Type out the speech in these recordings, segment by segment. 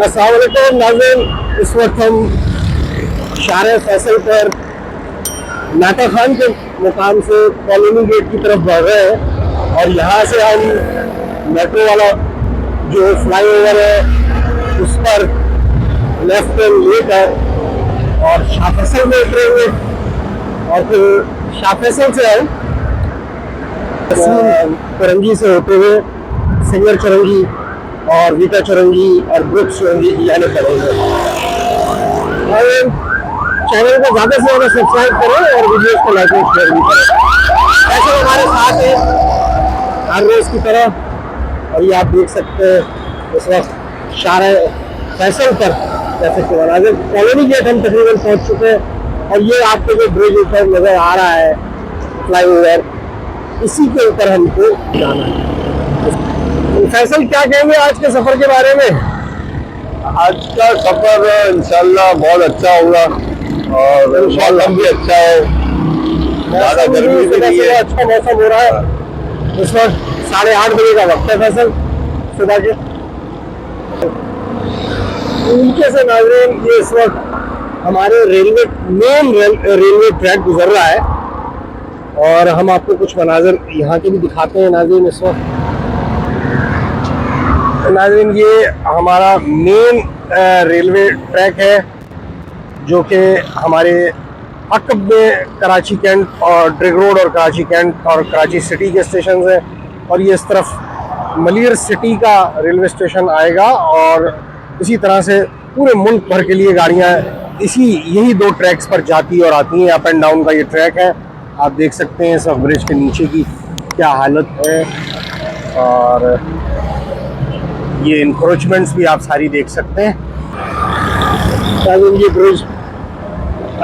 अस्सलाम वालेकुम नाज़रीन, इस वक्त हम शारे फैसल पर नाटा खान के मुकाम से कॉलोनी गेट की तरफ बढ़ रहे हैं और यहाँ से हम मेट्रो वाला जो फ्लाईओवर है उस पर लेफ्ट टर्न लेकर और शाह फैसल में उतरेंगे और फिर शाह फैसल से हम चुरंगी से होते हुए सिंगर चुरंगी और वीटा चुरंगी और ब्रुक्स चुरंगी जाने पड़ेंगे। और चैनल को ज़्यादा से ज़्यादा सब्सक्राइब करें और वीडियोस को लाइक और शेयर भी करें। ऐसे हमारे साथ है हर रोज़ की तरह और ये आप देख सकते हैं इस वक्त शारे फैसल पर जैसे कि मनाजिर कॉलोनी गेट हम तकरीबन पहुँच चुके हैं और ये आपको जो ब्रिज ऊपर नज़र आ रहा है फ्लाईओवर, इसी के ऊपर हमको जाना है। फैसल क्या कहेंगे आज के सफर के बारे में? आज का सफर इंशाल्लाह बहुत अच्छा होगा और मौसम भी अच्छा है, ज़्यादा गर्मी भी नहीं है, अच्छा मौसम हो रहा है। इस वक्त 8:30 बजे का वक्त है फैसल सुबह के। उनके से नाज़रीन ये इस वक्त हमारे मेन रेलवे ट्रैक गुजर रहा है और हम आपको कुछ मनाजिर यहाँ के भी दिखाते हैं नाज़रीन। इस वक्त नाज़रीन ये हमारा मेन रेलवे ट्रैक है जो कि हमारे अकब में कराची कैंट और ड्रिग रोड और कराची कैंट और कराची सिटी के स्टेशन हैं और ये इस तरफ मलिर सिटी का रेलवे स्टेशन आएगा और इसी तरह से पूरे मुल्क भर के लिए गाड़ियाँ यही दो ट्रैक्स पर जाती और आती हैं। अप एंड डाउन का ये ट्रैक है, आप देख सकते हैं सब ब्रिज के नीचे की क्या हालत है और ये इंक्रोचमेंट्स भी आप सारी देख सकते हैं। ये ब्रिज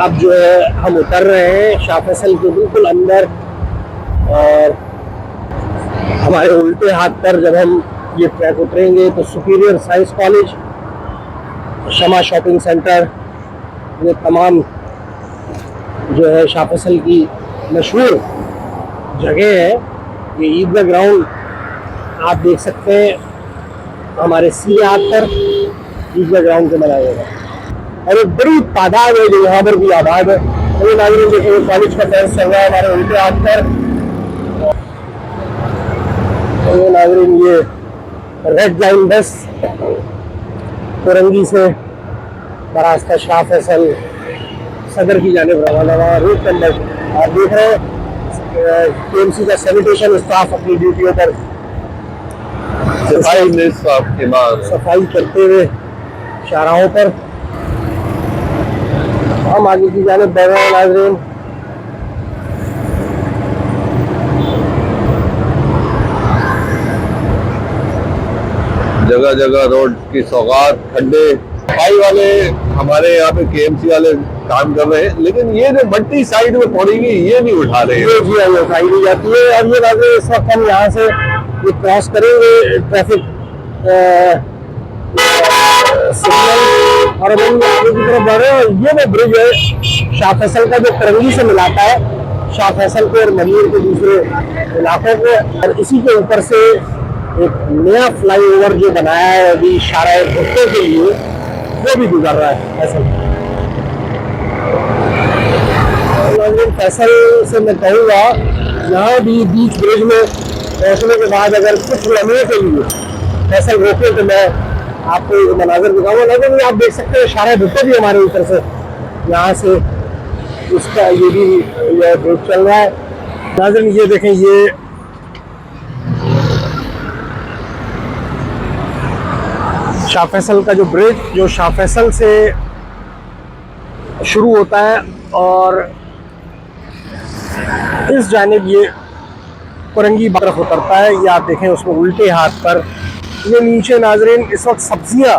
अब जो है हम उतर रहे हैं शाह फैसल के बिल्कुल अंदर और हमारे उल्टे हाथ पर जब हम ये ट्रैक उतरेंगे तो सुपीरियर साइंस कॉलेज, शमा शॉपिंग सेंटर, ये तमाम जो है शाह फैसल की मशहूर जगह है। ये ईदगाह ग्राउंड आप देख सकते हैं हमारे सीधे हाथ पर ईदगाह ग्राउंड से बनाया गया और एक बड़ी तादाद है जो यहाँ पर भी आबाद है। तो नाज़रीन देखिए कॉलेज का फेंस चल रहा है हमारे उल्टे हाथ पर। तो नाज़रीन ये रेड लाइन बस चुरंगी से बरास्ता शाह फैसल सदर की जानिब रवाना हुआ। रूट नंबर आप देख रहे हैं KMC का सैनिटेशन स्टाफ अपनी ड्यूटियों पर सफाई करते हुए शाहराहों पर। हम आगे की जानिब बढ़ रहे हैं नाज़रीन। जगह जगह रोड की सौगात, खड्डे, सफाई वाले हमारे यहाँ पे KMC वाले काम कर रहे हैं, लेकिन ये जो मट्टी साइड में पड़ेगी ये नहीं उठा रहे हैं। ये उठाई नहीं जाती है और ये नाज़रीन इस वक्त हम यहाँ से ये क्रॉस करेंगे ट्रैफिक सिग्नल और हम आगे की तरफ बढ़ रहे हैं। ये वो ब्रिज है शाह फैसल का जो चुरंगी से मिलाता है शाह फैसल को और मलिर के दूसरे इलाकों को और इसी के ऊपर से एक नया फ्लाईओवर जो बनाया है अभी शारा भुट्टो के लिए वो भी गुजर रहा है फैसल। फैसल से मैं कहूँगा यहाँ भी बीच ब्रिज में पहुँचने के बाद अगर कुछ लम्हे के लिए फैसल रोके तो मैं आपको मनाजर दिखाऊंगा। लेकिन आप देख सकते हैं शारा भुट्टो भी हमारे ऊपर से यहाँ से उसका ये भी ब्रिज चल रहा है। नाज़रीन ये देखें ये शाह फैसल का जो ब्रिज जो शाह फैसल से शुरू होता है और इस जानिब ये चुरंगी तरफ उतरता है। ये आप देखें उसमें उल्टे हाथ पर ये नीचे नाज़रीन इस वक्त सब्जियां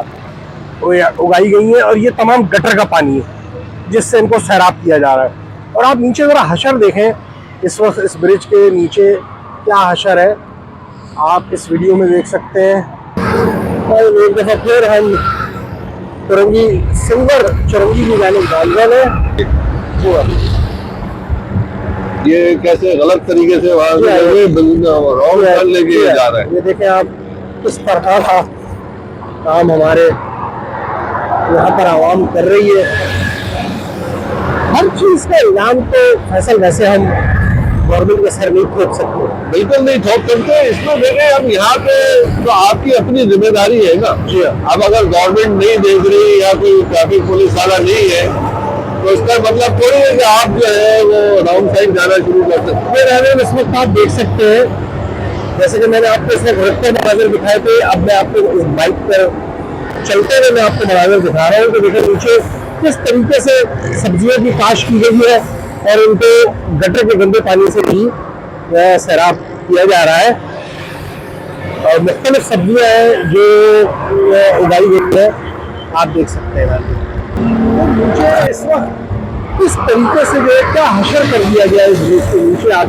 उगाई गई हैं और ये तमाम गटर का पानी है जिससे इनको सैराब किया जा रहा है। और आप नीचे ज़रा हशर देखें इस वक्त इस ब्रिज के नीचे क्या हशर है आप इस वीडियो में देख सकते हैं। और एक दफ़ा फिर हम चुरंगी सिल्वर चुरंगी की जाने गालवन है ये कैसे गलत तरीके से लेके जा रहे हैं। ये देखें आप किस तरह का काम हमारे यहाँ पर आवाम कर रही है। हर चीज का इल्जाम तो फैसल वैसे हम गवर्नमेंट के सर नहीं थोप सकते। बिल्कुल नहीं थोप सकते। इसमें देखें अब यहाँ पे तो आपकी अपनी जिम्मेदारी है ना। जी अब अगर गवर्नमेंट नहीं देख रही या कोई ट्रैफिक पुलिस वाला नहीं है तो इसका मतलब थोड़ी है कि आप जो है वो रॉन्ग साइड जाना शुरू कर सकते हैं। इस वक्त आप देख सकते हैं, जैसे कि मैंने आपको इसमें घुटते मनाजर दिखाए थे, अब मैं आपको इस बाइक पर चलते हुए मैं आपको मनाजर दिखा रहा हूँ कि देखिए नीचे किस तरीके से सब्जियों की काश की गई है और उनको गटर के गंदे पानी से भी सैराब किया जा रहा है। और मुख्तलिफ सब्जियां हैं जो उगाई गई है, आप देख सकते हैं। तो मुझे इस वक्त किस तरीके से जो है क्या हशर कर दिया गया इस ब्रिज के नीचे, आप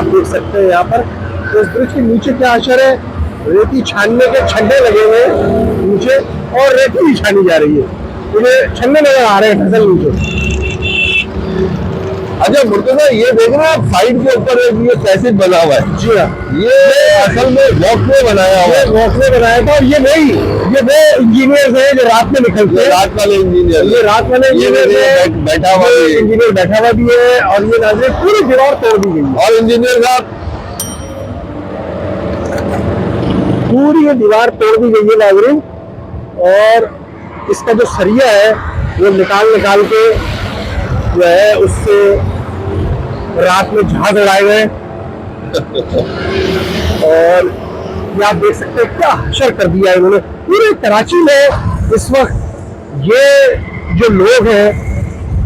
देख सकते हैं यहाँ पर। तो इस ब्रिज के नीचे क्या हशर है, रेती छानने के छन्ने लगे हुए हैं नीचे और रेती भी छानी जा रही है। मुझे छन्ने नजर आ रहे हैं फसल नीचे। अच्छा मुर्तजा, ये देख रहे हैं आप साइड के ऊपर ये पैसेज बना हुआ है। जी हाँ, ये असल में वॉकवे बनाया हुआ है। वॉकवे बनाया था। और ये वो इंजीनियर्स हैं जो रात में निकलते हैं, रात वाले इंजीनियर। ये रात वाले इंजीनियर बैठा हुआ इंजीनियर बैठा हुआ भी है। और ये नाज़रीन पूरी दीवार तोड़ दी गई है। और इंजीनियर साहब पूरी ये दीवार तोड़ दी गई है नाज़रीन। और इसका जो सरिया है वो निकाल के जो है उससे रात में जहाज उड़ाए गए। और ये आप देख सकते हैं क्या हशर कर दिया है इन्होंने पूरे कराची में। इस वक्त ये जो लोग हैं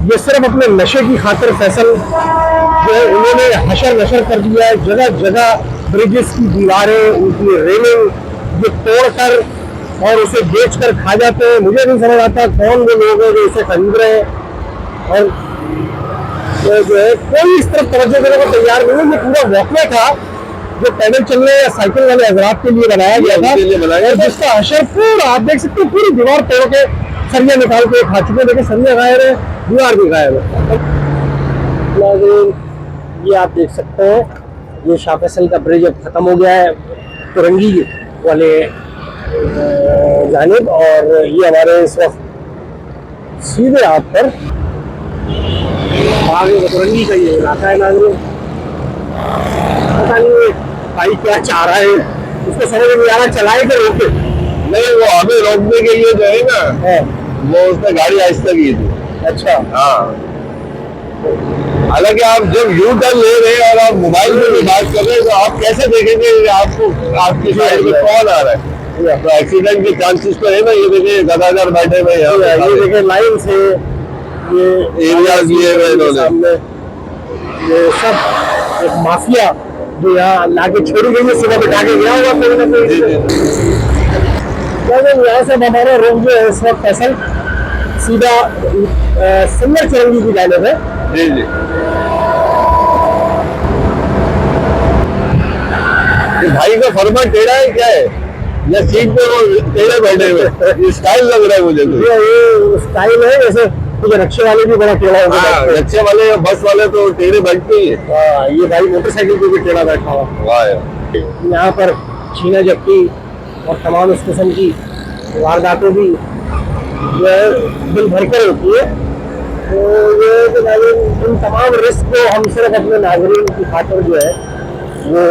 ये सिर्फ अपने नशे की खातिर फैसल जो है उन्होंने हशर नशर कर दिया है। जगह जगह ब्रिजेस की दीवारें, उनकी रेलिंग ये तोड़कर और उसे बेचकर खा जाते हैं। मुझे नहीं समझ आता कौन वो लोग हैं जो इसे खरीद रहे हैं। और तो जो है कोई इस तरफ तवज्जो देने को तैयार नहीं है। ये पूरा वॉकवे था जो पैदल चलने या साइकिल वाले हजरात के लिए बनाया गया था, और जिसका हशर पूरा आप देख सकते हैं पूरी दीवार तोड़ के सरिया निकाल के खा चुके हैं। देखिए सरिया गायब है, दीवार भी गायब है। ये आप देख सकते हैं ये शाह फैसल का ब्रिज अब खत्म हो गया है तुरंगी वाले जानिब। और ये हमारे इस वक्त सीधे हाथ पर आगे तुरंगी का ये इलाका है नाज़रीन। पता नहीं भाई क्या चाह रहा है, उसको समझ नहीं आ रहा चलाए के रोके। नहीं, वो हमें रोकने के लिए जो है ना वो उसने गाड़ी आहिस्ता की थी। अच्छा हाँ, हालांकि आप जब यू टर्न ले रहे हैं और आप मोबाइल में भी बात कर रहे हैं तो आप कैसे देखेंगे आपको आपकी साइड में कौन आ रहा है। तो एक्सीडेंट के चांसेस तो है ना। ये देखिए गदागर बैठे हुए हैं, ये देखिए लाइन से ये एरिया लिए हुए इन्होंने सामने। ये सब एक माफिया जो यहाँ लाके छोड़ी गई है, सुबह बिठा के गया होगा कोई ना कोई। यहाँ से हमारा रोड जो है इस वक्त फैसल सीधा सिंगर चरंगी की जानिब है। जी जी। भाई का फरमा टेढ़ा है क्या है या सीट पे वो टेढ़े बैठे हुए? ये स्टाइल लग रहा है मुझे तो। ये स्टाइल है, जैसे कुछ रिक्शे वाले भी बड़ा टेढ़ा होगा। हाँ, रिक्शे वाले बस वाले तो टेढ़े बैठते ही है। ये भाई मोटरसाइकिल पे भी टेढ़ा बैठा हुआ। वाह, यहाँ पर छीना झपटी और तमाम इस किस्म की वारदातें भी जो है दिल भर कर होती है। तो ये इन तमाम रिस्क को हम सिर्फ अपने नाज़रीन की खातिर जो है वो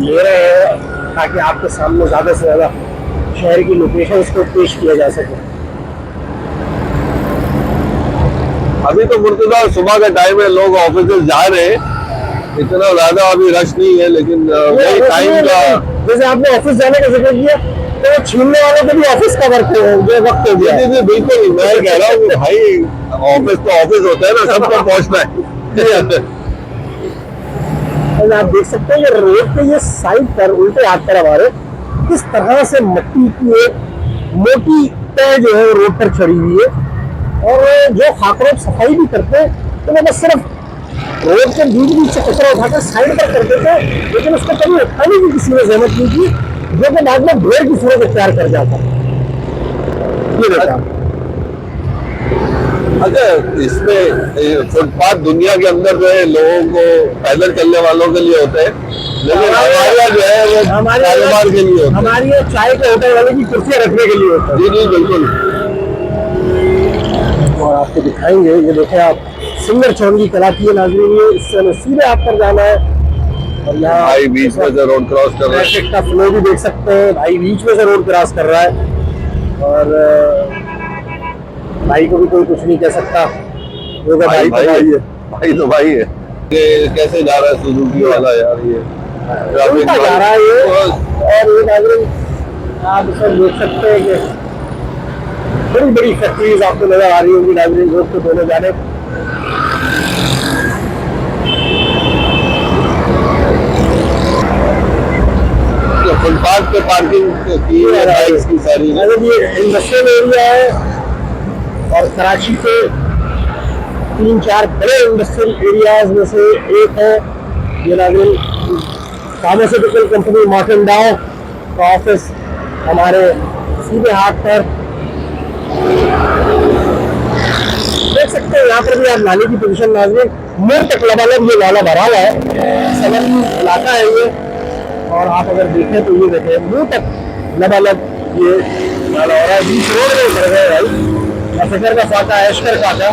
ले रहे हैं ताकि आपके सामने ज़्यादा से ज़्यादा शहर की लोकेशन को पेश किया जा सके। अभी तो मुर्तजा सुबह का टाइम है, लोग ऑफिस जा रहे हैं, इतना ज्यादा अभी रश नहीं है। लेकिन वही टाइम का, जैसे आपने ऑफिस जाने का जिक्र किया तो छीनने वालों को भी ऑफिस का वक्त हो गया। जी बिल्कुल, मैं कह रहा हूँ भाई ऑफिस तो ऑफिस होता है ना, सबको पहुंचना है। आप देख सकते हैं कि रोड पे ये साइड पर उल्टे हाथ पर हमारे किस तरह से मिट्टी की एक मोटी तय जो है रोड पर चढ़ी हुई है। और जो खाकरों सफाई भी करते हैं तो वो बस सिर्फ रोड के बीच से कचरा उठाकर साइड पर कर देते हैं, लेकिन उसको कभी उठाने की किसी ने जहमत नहीं की, जो कि बाद में ढेर की सूरत इख्तियार कर जाता है। ये देखा अच्छा, इसमें फुटपाथ दुनिया के अंदर जो है लोगों को पैदल चलने वालों के लिए होते हैं, लेकिन हमारे यहाँ जो है वो कारोबार के लिए होता है। हमारी ये चाय के होटल वाले की कुर्सियां रखने के लिए होता है। जी जी बिल्कुल। और आपको दिखाएंगे, ये देखें आप, सिंगर चौरंगी कहलाती है नाज़रीन ये। इससे हमें सीधे आप पर जाना है और यहाँ भाई बीच में से रोड क्रॉस कर रहे हैं। ट्रैफिक का फ्लो भी देख सकते हैं। भाई बीच में से रोड क्रॉस कर रहा है और भाई को भी कोई कुछ नहीं कह सकता। वो तो भाई भाई है, भाई तो भाई है। ये कैसे जा रहा है सुजुकी वाला यार, ये उल्टा जा रहा है ये। और ये नाज़रीन आप सब देख सकते हैं कि बड़ी बड़ी फैक्ट्रीज आपको नजर आ रही होंगी नाज़रीन रोड पे दोनों जाने। फुटपाथ पे पार्किंग की है बाइक्स की सारी। ये इंडस्ट्रियल एरिया है और कराची के 3-4 बड़े इंडस्ट्रियल एरियाज में से एक है ये नाज़रीन। फार्मास्यूटिकल कंपनी मॉर्टन डाउ का ऑफिस हमारे सीधे हाथ पर देख सकते हैं। यहाँ पर भी आप नाले की पोजीशन नाज़रीन मुंह तक लबालब ये नाला भरा हुआ है, समंदरी इलाका है ये। और आप अगर देखें तो ये देखें मुंह तक लबालब ये नाला हो रहा है। बीच रोड में उतर गए भाई, फिकर का फाका ऐशकर का था,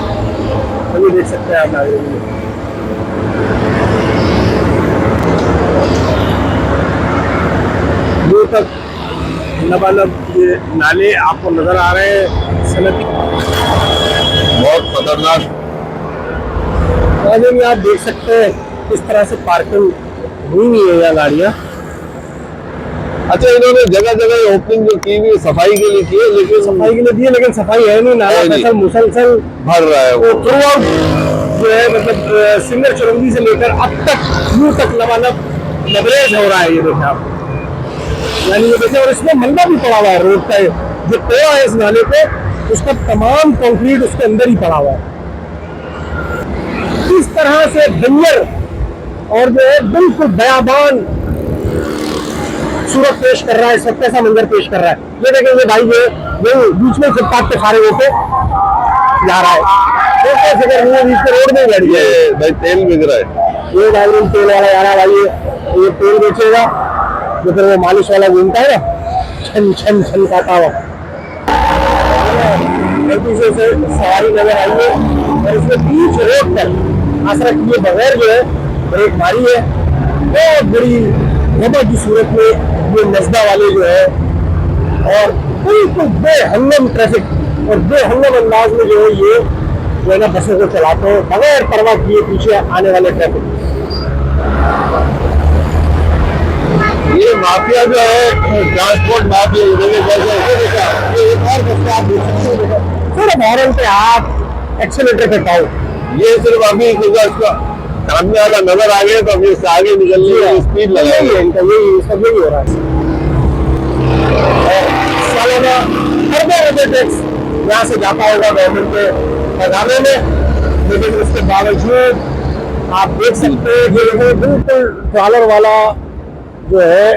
तो ये देख सकते हैं आप नाज़रीन। ये तक लबालब ये नाले आपको नजर आ रहे हैं। सनती बहुत खतरनाक। नाज़रीन आप देख सकते हैं किस तरह से पार्किंग हुई नहीं है यहाँ गाड़ियाँ। अच्छा इन्होंने जगह जगह ओपनिंग जो की हुई सफाई के लिए की है, लेकिन सफाई के लिए दी है लेकिन सफाई है नहीं। नाला फसल मुसलसल भर रहा है वो। थ्रू आउट जो है, मतलब सिंगर चौरंगी से लेकर अब तक यूं तक लबालब लबरेज हो रहा है। ये देखें आप, यानी ये देखें। और इसमें मलबा भी पड़ा हुआ है रोड का, जो तोड़ा है इस नाले पे उसका तमाम कंक्रीट उसके अंदर ही पड़ा हुआ है। इस तरह से बंजर और जो है बिल्कुल बयाबान सूरत पेश कर रहा है, सब कैसा मंजर पेश कर रहा है। ये देखें ये भाई ये बीच में फुटपाथ पे खारे होके जा रहा है, फिकर नहीं है, बीच में रोड में बैठ गया। भाई तेल बिक रहा है। ये ड्राइवरिंग तेल वाला जा रहा है भाई, ये तेल बेचेगा जो फिर वो मालिश वाला घूमता है ना, छन छन छन खाता हुआ। गलती से सवारी नजर आई है और इसमें बीच रोड पर आसरा किए बगैर जो है ब्रेक मारी है। बहुत बड़ी गबर की सूरत में ये नजदा वाले जो है और बिल्कुल बेहंगम ट्रैफिक और बेहंगम अंदाज में जो है ये जो है ना बसों को चलाते हैं बगैर परवाह किए पीछे आने वाले ट्रैफिक। ये माफिया जो है ट्रांसपोर्ट माफिया, ये एक और बस्ता आप देख सकते हैं, सिर्फ हॉर्न पे आप एक्सीलेटर पे पाओ। ये सिर्फ अभी उसका सामने वाला नजर आ गया तो अभी इससे आगे निकलने की स्पीड लगाएंगे। इनका यही सब यही हो रहा है। सालाना अरबों टैक्स यहाँ से जाता होगा गवर्नमेंट के खजाने में, लेकिन उसके बावजूद आप देख सकते हैं कि ये बिल्कुल ट्रॉलर वाला जो है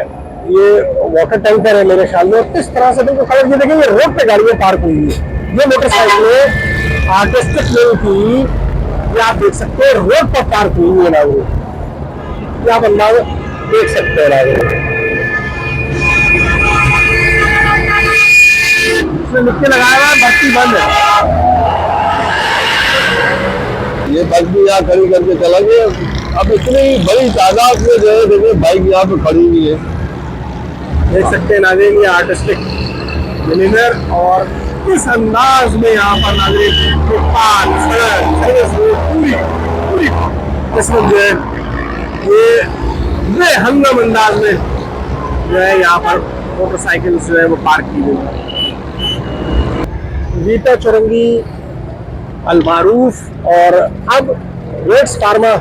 ये वाटर टैंकर है मेरे ख्याल में, किस तरह से बिल्कुल खड़े। ये देखिए ये रोड पे गाड़ियाँ पार्क हुई है, ये मोटरसाइकिलें आर्टिस्टिक लेवल की, ये आप देख सकते हैं रोड पर पार्क हुई है ना, वो ये आप अंदाजा देख सकते हैं ना। इसमें मिट्टी लगाया हुआ है, बत्ती बंद है। ये बस भी यहाँ खड़ी करके चला गया। अब इतनी बड़ी तादाद में जो है देखिए बाइक यहाँ पे खड़ी हुई है, देख सकते हैं नाज़रीन ये आर्टिस्टिक मिलीनियर। और इस अंदाज में यहाँ पर नाज़रीन पूरी पूरी किस्मत जो है ये बेहंगम अंदाज में जो है यहाँ पर मोटरसाइकिल जो है वो पार्क की गई। वीटा चौरंगी अलमारूफ और अब रेड्स फार्मा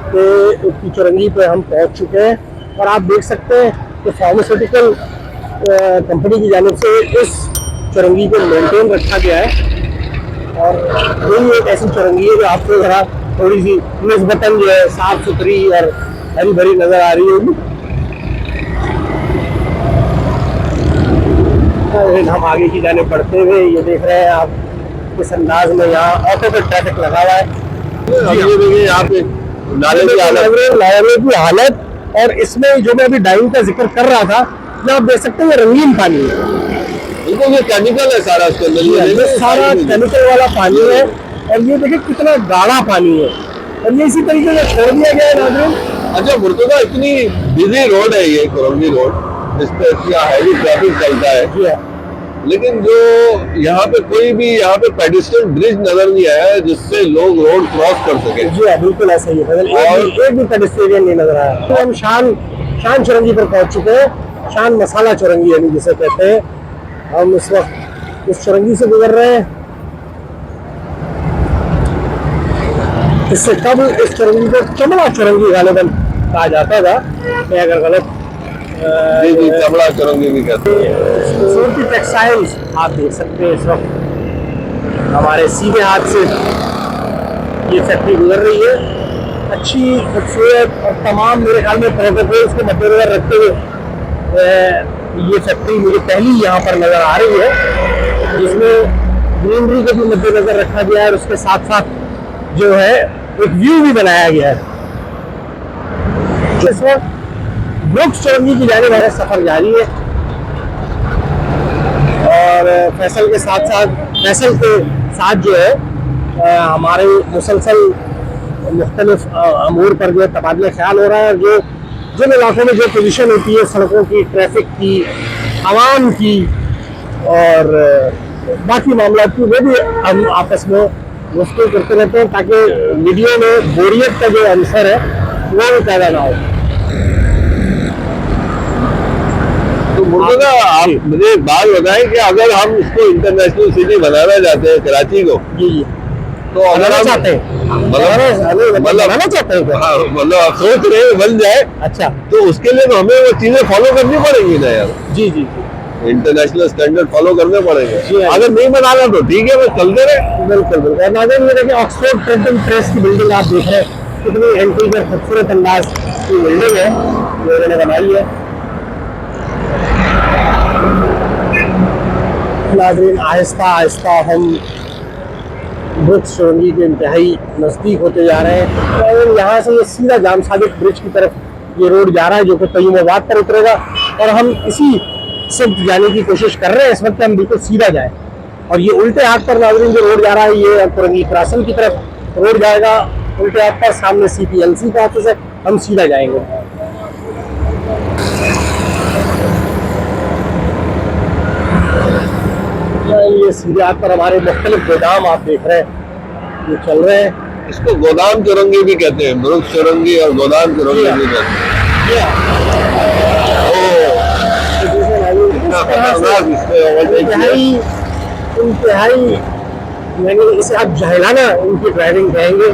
की चौरंगी पे हम पहुंच चुके हैं और आप देख सकते हैं कि फार्मास्यूटिकल कंपनी की जानिब से इस चौरंगी को मेंटेन रखा गया है। और यही एक ऐसी चौरंगी है जो आपको जरा थोड़ी सी निस्बतन जो है साफ सुथरी और हरी भरी नजर आ रही होगी। हम आगे की जाने बढ़ते हुए ये देख रहे हैं आप किस अंदाज में यहाँ ऑटो पे ट्रैफिक लगा हुआ है। अब ये देखिए यहाँ पे नाले की हालत की हालत और इसमें जो मैं अभी डाइंग का जिक्र कर रहा था, ये आप देख सकते हैं ये रंगीन पानी है, बिल्कुल ये केमिकल है सारा उसके अंदर, ये सारा केमिकल वाला पानी है। और ये देखिए कितना गाढ़ा पानी है, और ये इसी तरीके से छोड़ दिया गया है नाज़रीन। अच्छा मुर्तजा, इतनी बिजी रोड है ये कोरंगी रोड, इस पे इतना हैवी ट्रैफिक चलता है, जी हाँ, लेकिन जो यहाँ पे कोई भी यहाँ पे पेडिस्ट्रियन ब्रिज नजर नहीं आया है जिससे लोग रोड क्रॉस कर सके। जी हाँ, बिल्कुल ऐसा ही है। एक भी पेडेस्ट्रियन नहीं नजर आया। तो हम शान चुरंगी पर पहुंच चुके हैं, शान मसाला चुरंगी यानी जिसे कहते हैं। हम इस वक्त इस चुरंगी से गुजर रहे हैं। इससे कब इस चुरंगी को चमड़ा चुरंगी गालिबन कहा जाता था, मैं अगर गलत जी जी, चमड़ा चुरंगी भी कहते हैं। सूरती टेक्सटाइल्स आप देख सकते हैं, इस वक्त हमारे सीधे हाथ से ये फैक्ट्री गुजर रही है। अच्छी खूबसूरत और तमाम मेरे ख्याल में प्रोटोकॉल्स को मद्देनजर रखते हुए ये फैक्ट्री मुझे पहली यहाँ पर नज़र आ रही है, जिसमें ग्रीनरी को भी मद्देनजर रखा गया है और उसके साथ साथ जो है एक व्यू भी बनाया गया है। जिस वक्त ब्रुक्स चुरंगी की जाने वाला सफर जारी है, और फैसल के साथ जो है हमारे मुसलसल मुख्तलिफ अमूर पर जो तबादला ख्याल हो रहा है। और जो जिन इलाकों में जो पोजीशन होती है सड़कों की, ट्रैफिक की, आवाम की और बाकी मामला की, वो भी हम आपस में गुफ्तगू करते रहते हैं ताकि वीडियो में बोरियत का जो आंसर है वो भी पैदा ना हो। तो मुर्तजा, आप मुझे एक बात बताएं कि अगर हम इसको इंटरनेशनल सिटी बनाना चाहते हैं कराची को, जी जी, तो अगर हम चाहते हैं बनाना चाहते हैं क्या? हाँ, मतलब आप सोच रहे हैं बन जाए, अच्छा, तो उसके लिए तो हमें वो चीजें फॉलो करनी पड़ेंगी ना यार, जी जी, इंटरनेशनल स्टैंडर्ड फॉलो करने पड़ेंगे। जी हाँ। अगर नहीं बनाना तो ठीक है, बस चलते रहे। बिल्कुल बिल्कुल। नाज़रीन, ये देखिए ऑक्सफोर्ड प्रिंटिंग प्रेस की बिल्डिंग आप देख रहे हैं, कितनी एंटीक और खूबसूरत अंदाज की बिल्डिंग है जो इन्होंने बनाई है। नाज़रीन, आहिस्ता आहिस्ता हम ब्रुक्स चुरंगी के इंतहाई नज़दीक होते जा रहे हैं। और यहाँ से ये सीधा जाम सादिक ब्रिज की तरफ ये रोड जा रहा है जो कि तय्युमाबाद पर उतरेगा, और हम इसी सिर्फ जाने की कोशिश कर रहे हैं इस वक्त, हम बिल्कुल सीधा जाएं। और ये उल्टे हाथ पर नाज़रीन जो रोड जा रहा है, ये कुरंगी क्रॉसिंग की तरफ रोड जाएगा। उल्टे हाथ पर सामने CPLC का ऑफिस है, हम सीधा जाएंगे। ये सीधे हाथ पर हमारे मुख्तलिफ गोदाम आप देख रहे हैं, ये चल रहे हैं। इसको गोदाम चुरंगी भी कहते हैं, ब्रुक्स चुरंगी और गोदाम चुरंगी भी कहते हैं। इंतहाई यानी इसे आप जहलाना उनकी ड्राइविंग कहेंगे।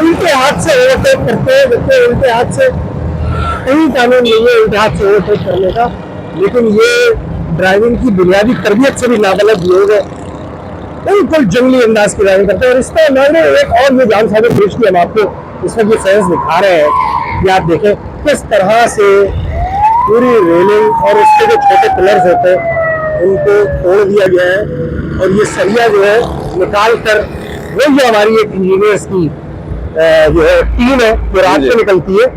उल्टे हाथ से ओवरटेक करते हैं, देखते उल्टे हाथ से कहीं कानून नहीं है उल्टे हाथ से ओवरटेक करने का, लेकिन ये ड्राइविंग की बुनियादी तरबियत से भी नाबलद लोग हैं, बिल्कुल जंगली अंदाज की ड्राइविंग करते हैं। और इस तरह एक और ये जाम साबित ब्रिज की हम आपको इस वक्त ये सेंस दिखा रहे हैं कि आप देखें किस तरह से पूरी रेलिंग और उसके जो छोटे पिलर्स होते हैं उनको तोड़ दिया गया है, और ये सरिया जो है निकाल कर वो जो हमारी एक इंजीनियर्स की जो है टीम है जो रात में निकलती है।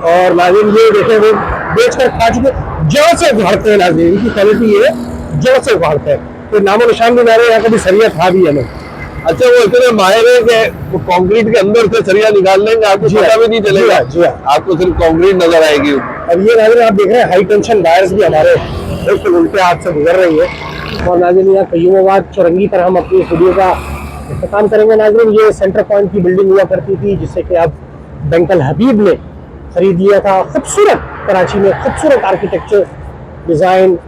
और नाज़रीन ये देखें वो बेच कर खा चुके, जौ से उखाड़ते हैं। नाज़रीन की क्वालिटी ये है, जौ से उखाड़ते हैं, तो नामो निशान भी ना रहे, यहाँ कभी सरिया था भी हमें। अच्छा, वो इतने माहिर है कि वो कंक्रीट के अंदर से सरिया निकाल लेंगे, आपको पता भी नहीं चलेगा। जी हाँ, आपको सिर्फ कंक्रीट नजर आएगी। अब ये नाज़रीन आप देख रहे हैं हाई टेंशन वायर्स भी हमारे बिल्कुल उल्टे हाथ से गुजर रही है। और नाज़रीन यहाँ तय्युमाबाद चुरंगी पर हम अपनी वीडियो का इख्तिताम करेंगे। नाज़रीन, ये सेंटर पॉइंट की बिल्डिंग हुआ करती थी जिसे कि अब बैंक अल हबीब ने खरीद लिया था। खूबसूरत कराची में खूबसूरत आर्किटेक्चर, डिज़ाइन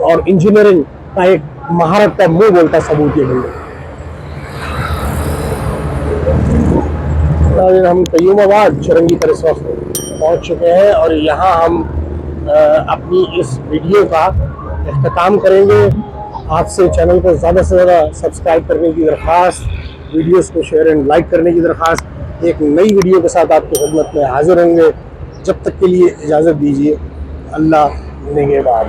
और इंजीनियरिंग का एक महारत का मुंह बोलता सबूत ये बिल्डिंग। हम तय्युमाबाद चुरंगी पर इस वक्त पहुंच चुके हैं और यहाँ हम अपनी इस वीडियो का इख्तिताम करेंगे। आपसे चैनल को ज़्यादा से ज़्यादा सब्सक्राइब करने की दरख्वास्त, वीडियोस को शेयर एंड लाइक करने की दरख्वास्त। एक नई वीडियो के साथ आपकी खिदमत में हाजिर होंगे। जब तक के लिए इजाज़त दीजिए। अल्लाह निगहबान।